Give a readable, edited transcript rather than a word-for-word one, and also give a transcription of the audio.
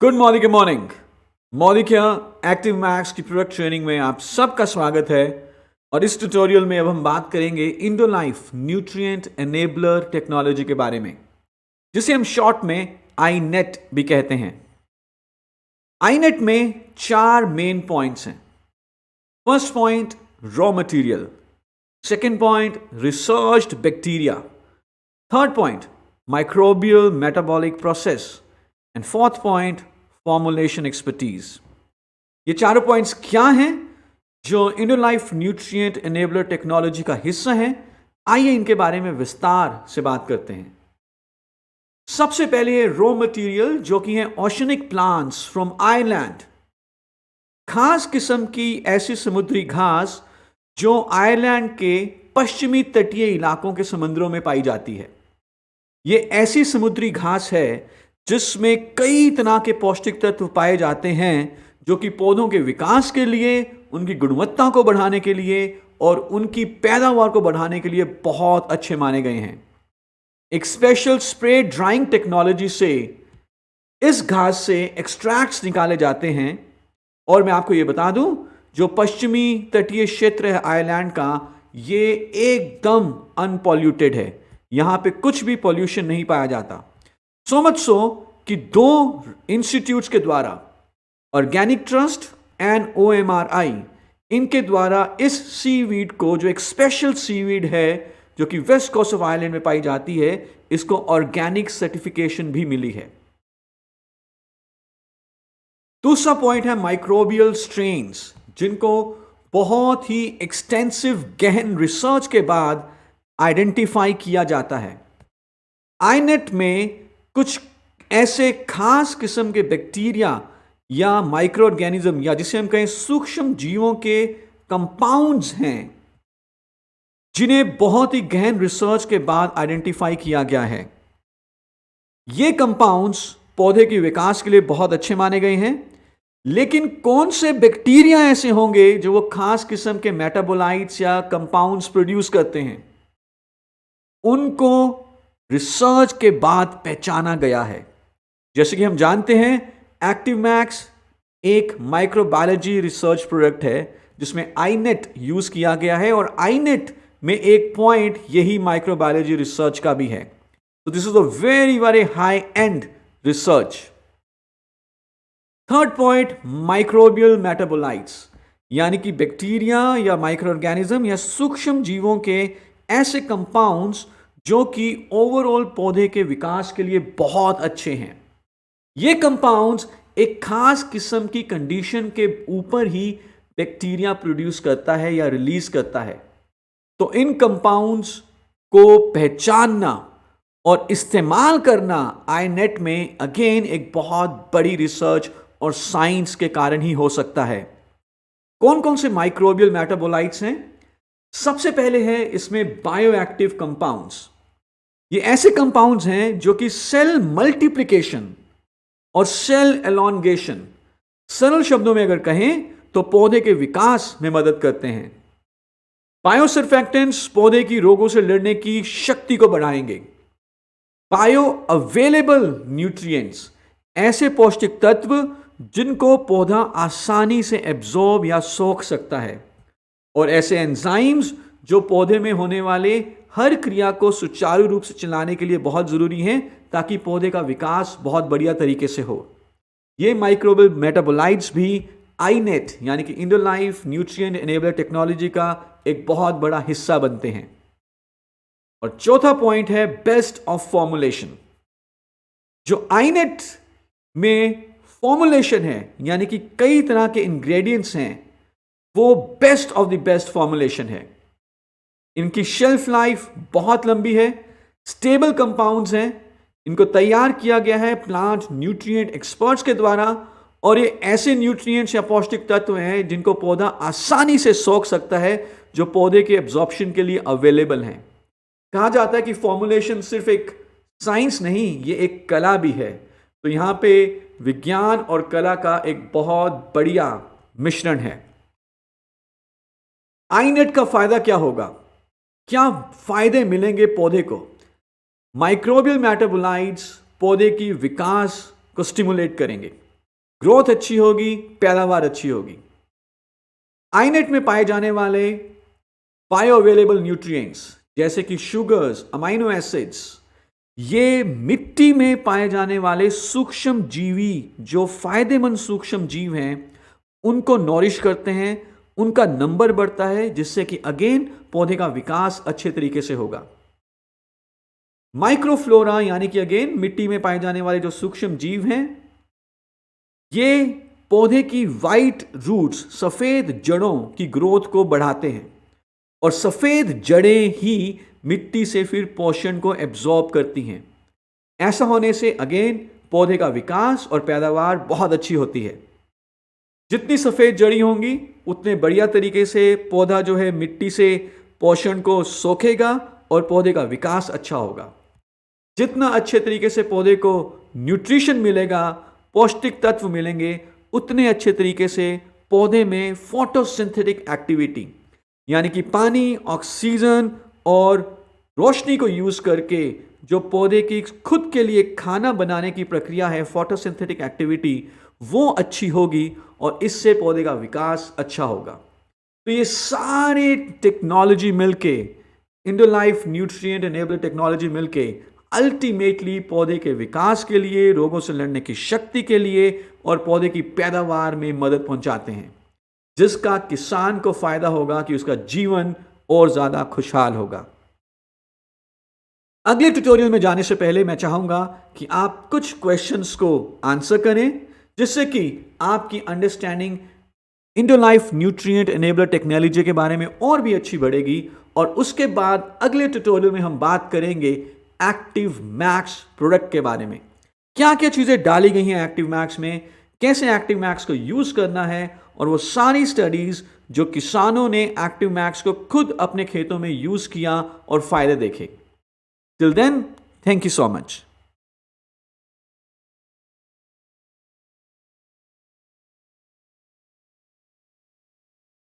Good morning. मौलिक यहाँ active max की प्रोडक्ट ट्रेनिंग में आप सबका स्वागत है। और इस ट्यूटोरियल में अब हम बात करेंगे इंडोलाइफ न्यूट्रिएंट एनेबलर टेक्नोलॉजी के बारे में, जिसे हम शॉर्ट में आईनेट भी कहते हैं। आईनेट में 4 मेन पॉइंट्स हैं। First point raw material, second point researched bacteria, third point microbial metabolic process and fourth point formulation expertise. ये चारों पॉइंट्स क्या हैं जो इंडोलाइफ न्यूट्रिएंट एनेबलर टेक्नोलॉजी का हिस्सा हैं? आइए इनके बारे में विस्तार से बात करते हैं। सबसे पहले है रॉ मटेरियल, जो कि है ओशनिक प्लांट्स फ्रॉम आयरलैंड। खास किस्म की ऐसी समुद्री घास जो आयरलैंड के पश्चिमी तटीय इलाकों के समुद्रों में पाई जाती है। ये ऐसी समुद्री घास है जिसमें कई तरह के पौष्टिक तत्व पाए जाते हैं, जो कि पौधों के विकास के लिए, उनकी गुणवत्ता को बढ़ाने के लिए और उनकी पैदावार को बढ़ाने के लिए बहुत अच्छे माने गए हैं। एक स्पेशल स्प्रे ड्राइंग टेक्नोलॉजी से इस घास से एक्सट्रैक्ट्स निकाले जाते हैं। और मैं आपको ये बता दूं, जो पश्चिमी तटीय क्षेत्र है आयरलैंड का, ये एकदम अनपॉल्यूटेड है। यहां पे कुछ भी पॉल्यूशन नहीं पाया जाता। सो मच सो कि 2 इंस्टीट्यूट्स के द्वारा, ऑर्गेनिक ट्रस्ट एंड OMRI, इनके द्वारा इस सीवीड को, जो एक स्पेशल सीवीड है जो कि वेस्ट कोस्ट ऑफ आयरलैंड में पाई जाती है, इसको ऑर्गेनिक सर्टिफिकेशन भी मिली है। दूसरा पॉइंट है माइक्रोबियल स्ट्रेन्स, जिनको बहुत ही एक्सटेंसिव गहन रिसर्च के बाद आइडेंटिफाई किया जाता है। आईनेट में कुछ ऐसे खास किस्म के बैक्टीरिया या माइक्रो ऑर्गेनिज्म, या जिसे हम कहें सूक्ष्म जीवों के कंपाउंड्स हैं, जिन्हें बहुत ही गहन रिसर्च के बाद आइडेंटिफाई किया गया है। ये कंपाउंड्स पौधे के विकास के लिए बहुत अच्छे माने गए हैं। लेकिन कौन से बैक्टीरिया ऐसे होंगे जो वो खास किस्म के मेटाबोलाइट्स या कंपाउंड्स प्रोड्यूस करते हैं, उनको रिसर्च के बाद पहचाना गया है। जैसे कि हम जानते हैं, एक्टिव मैक्स एक माइक्रोबायोलॉजी रिसर्च प्रोडक्ट है जिसमें आईनेट यूज किया गया है, और आईनेट में एक पॉइंट यही माइक्रोबायोलॉजी रिसर्च का भी है। तो this is a very very high and research. Third point microbial metabolites, यानी कि बैक्टीरिया या माइक्रो ऑर्गेनिज्म या सूक्ष्म जीवों के ऐसे कंपाउंड्स जो कि ओवरऑल पौधे के विकास के लिए बहुत अच्छे हैं। ये कंपाउंड्स एक खास किस्म की कंडीशन के ऊपर ही बैक्टीरिया प्रोड्यूस करता है या रिलीज करता है। तो इन कंपाउंड्स को पहचानना और इस्तेमाल करना आईनेट में अगेन एक बहुत बड़ी रिसर्च और साइंस के कारण ही हो सकता है। कौन कौन से माइक्रोबियल मेटाबोलाइट्स हैं? सबसे पहले है इसमें बायोएक्टिव कंपाउंड्स। ये ऐसे कंपाउंड्स हैं जो कि सेल मल्टीप्लिकेशन और सेल एलोंगेशन, सरल शब्दों में अगर कहें तो पौधे के विकास में मदद करते हैं। बायोसर्फेक्टेंट्स पौधे की रोगों से लड़ने की शक्ति को बढ़ाएंगे। बायो अवेलेबल न्यूट्रिएंट्स, ऐसे पौष्टिक तत्व जिनको पौधा आसानी से एब्जॉर्ब या सोख सकता है। और ऐसे एंजाइम्स जो पौधे में होने वाले हर क्रिया को सुचारू रूप से चलाने के लिए बहुत जरूरी हैं, ताकि पौधे का विकास बहुत बढ़िया तरीके से हो। ये माइक्रोबियल मेटाबोलाइट्स भी आईनेट यानी कि इंडोलाइफ न्यूट्रिएंट एनेबलर टेक्नोलॉजी का एक बहुत बड़ा हिस्सा बनते हैं। और चौथा पॉइंट है बेस्ट ऑफ फॉर्मुलेशन। जो आईनेट में फॉर्मुलेशन है, यानी कि कई तरह के इंग्रेडिएंट्स हैं, वो best of the best formulation है। इनकी शेल्फ लाइफ बहुत लंबी है, स्टेबल कंपाउंड्स हैं, इनको तैयार किया गया है प्लांट न्यूट्रिएंट एक्सपर्ट्स के द्वारा, और ये ऐसे न्यूट्रिएंट्स या पौष्टिक तत्व हैं जिनको पौधा आसानी से सोख सकता है, जो पौधे के एब्जॉर्प्शन के लिए अवेलेबल हैं। कहा जाता है कि फॉर्मुलेशन सिर्फ एक साइंस नहीं, ये एक कला भी है। तो यहाँ पे विज्ञान और कला का एक बहुत बढ़िया मिश्रण है। आईनेट का फायदा क्या होगा? क्या फायदे मिलेंगे पौधे को? माइक्रोबियल मेटाबोलाइट्स पौधे की विकास को स्टिमुलेट करेंगे। ग्रोथ अच्छी होगी, पैदावार अच्छी होगी। आईनेट में पाए जाने वाले बायो अवेलेबल न्यूट्रिएंट्स जैसे कि शुगर्स, अमाइनो एसिड्स, ये मिट्टी में पाए जाने वाले सूक्ष्म जीवी जो फायदेमंद सूक्ष्म जीव हैं उनको नॉरिश करते हैं, उनका नंबर बढ़ता है, जिससे कि अगेन पौधे का विकास अच्छे तरीके से होगा। माइक्रोफ्लोरा यानी कि अगेन मिट्टी में पाए जाने वाले जो सूक्ष्म जीव हैं, ये पौधे की वाइट रूट्स, सफेद जड़ों की ग्रोथ को बढ़ाते हैं और सफेद जड़ें ही मिट्टी से फिर पोषण को एब्जॉर्ब करती हैं। ऐसा होने से अगेन पौधे का विकास और पैदावार बहुत अच्छी होती है। जितनी सफेद जड़ी होंगी उतने बढ़िया तरीके से पौधा जो है मिट्टी से पोषण को सोखेगा और पौधे का विकास अच्छा होगा। जितना अच्छे तरीके से पौधे को न्यूट्रिशन मिलेगा, पौष्टिक तत्व मिलेंगे, उतने अच्छे तरीके से पौधे में फोटोसिंथेटिक एक्टिविटी यानी कि पानी, ऑक्सीजन और रोशनी को यूज करके जो पौधे की खुद के लिए खाना बनाने की प्रक्रिया है, फोटोसिंथेटिक एक्टिविटी, वो अच्छी होगी और इससे पौधे का विकास अच्छा होगा। तो ये सारे टेक्नोलॉजी मिलके, इंडोलाइफ न्यूट्रिएंट एनेबलर टेक्नोलॉजी मिलके अल्टीमेटली पौधे के विकास के लिए, रोगों से लड़ने की शक्ति के लिए और पौधे की पैदावार में मदद पहुंचाते हैं, जिसका किसान को फायदा होगा कि उसका जीवन और ज्यादा खुशहाल होगा। अगले ट्यूटोरियल में जाने से पहले मैं चाहूंगा कि आप कुछ क्वेश्चंस को आंसर करें, जिससे कि आपकी अंडरस्टैंडिंग इंडोलाइफ न्यूट्रिएंट एनेबलर टेक्नोलॉजी के बारे में और भी अच्छी बढ़ेगी। और उसके बाद अगले ट्यूटोरियल में हम बात करेंगे एक्टिव मैक्स प्रोडक्ट के बारे में। क्या क्या चीजें डाली गई हैं एक्टिव मैक्स में, कैसे एक्टिव मैक्स को यूज करना है, और वो सारी स्टडीज जो किसानों ने एक्टिव मैक्स को खुद अपने खेतों में यूज किया और फायदे देखे। Till then, thank you so much.